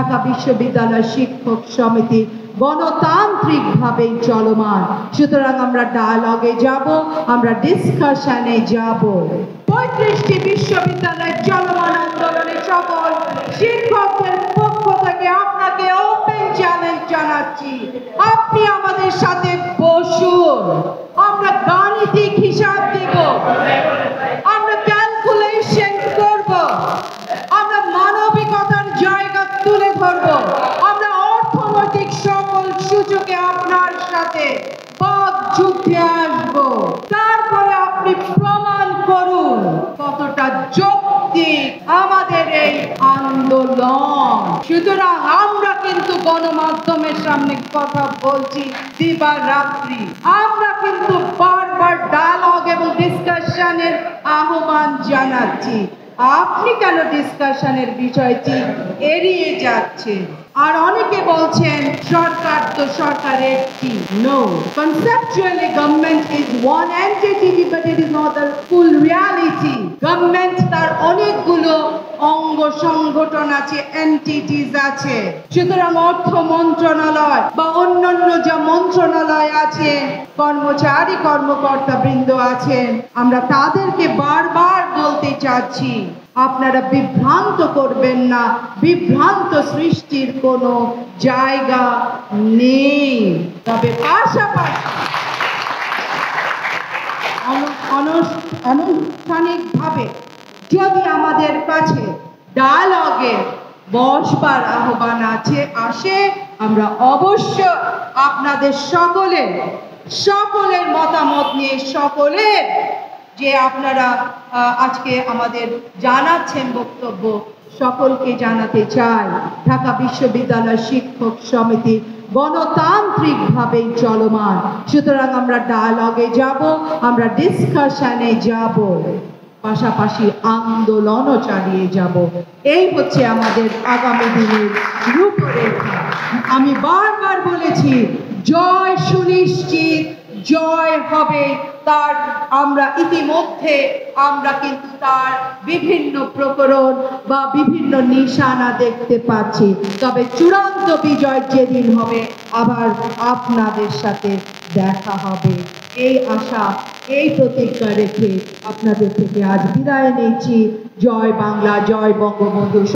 ঢাকা বিশ্ববিদ্যালয় শিক্ষক সমিতি গণতান্ত্রিকভাবে চলমান। সুতরাং আমরা ডায়ালগে যাব, আমরা ডিসকাশনে যাব। 35টি বিশ্ববিদ্যালয়ের চলমান আন্দোলনে সকল শিক্ষকদের পক্ষ থেকে আপনাকে ওপেন চ্যালেঞ্জ জানাচ্ছি, আপনি আমাদের সাথে বসুন। আমরা গাণিতিক হিসাব দিব, আমরা ক্যালকুলেশন করব, আমরা মানবিকতার জায়গা তুলে ধরব, আমরা অর্থনৈতিক সকল সূচকে আপনার সাথে বাক যুদ্ধে আসব। তারপরে আপনি প্রমাণ করুন কতটা যৌক্তিক আমাদের এই আন্দোলন। সুতরাং আমরা কিন্তু গণমাধ্যমের সামনে কথা বলছি দিবারাত্রি, আমরা কিন্তু বারবার ডায়ালগ এবং ডিসকাশনের আহ্বান জানাচ্ছি। আপনি কেন ডিসকাশনের বিষয়টি এড়িয়ে যাচ্ছেন? আর অনেকে বলছেন সরকার তো সরকার একটি। No, conceptually government is one entity, but it is not the full reality. Government তার অনেকগুলো অঙ্গ সংগঠন আছে, এন্টিটিস আছে। সুতরাং অর্থ মন্ত্রণালয় বা অন্যান্য যা মন্ত্রণালয় আছে, কর্মচারী কর্মকর্তা বৃন্দ আছেন, আমরা তাদেরকে বারবার বলতে চাচ্ছি আপনারা বিভ্রান্ত করবেন না, বিভ্রান্ত সৃষ্টির কোনো জায়গা নেই। তবে পাশাপাশি আনুষ্ঠানিকভাবে যদি আমাদের কাছে ডায়ালগে বসবার আহ্বান আসে, আমরা অবশ্য আপনাদের সকলের মতামত নিয়ে, সকলের যে আপনারা আজকে আমাদের জানাচ্ছেন বক্তব্য, সকলকে জানাতে চাই ঢাকা বিশ্ববিদ্যালয় শিক্ষক সমিতি গণতান্ত্রিকভাবে চলমান। সুতরাং আমরা ডায়ালগে যাব, আমরা ডিসকাশনে যাব, পাশাপাশি আন্দোলনও চালিয়ে যাব। এই হচ্ছে আমাদের আগামী দিনের রূপরেখা। আমি বারবার বলেছি, জয় সুনিশ্চিত, জয় হবে তার। আমরা ইতিমধ্যে কিন্তু তার বিভিন্ন প্রকরণ বা বিভিন্ন নিশানা দেখতে পাচ্ছি। তবে চূড়ান্ত বিজয় যেদিন হবে, আবার আপনাদের সাথে দেখা হবে, এই আশা, এই প্রতিজ্ঞা রেখে আপনাদের থেকে আজ বিদায় নিচ্ছি। জয় বাংলা, জয় বঙ্গবন্ধু।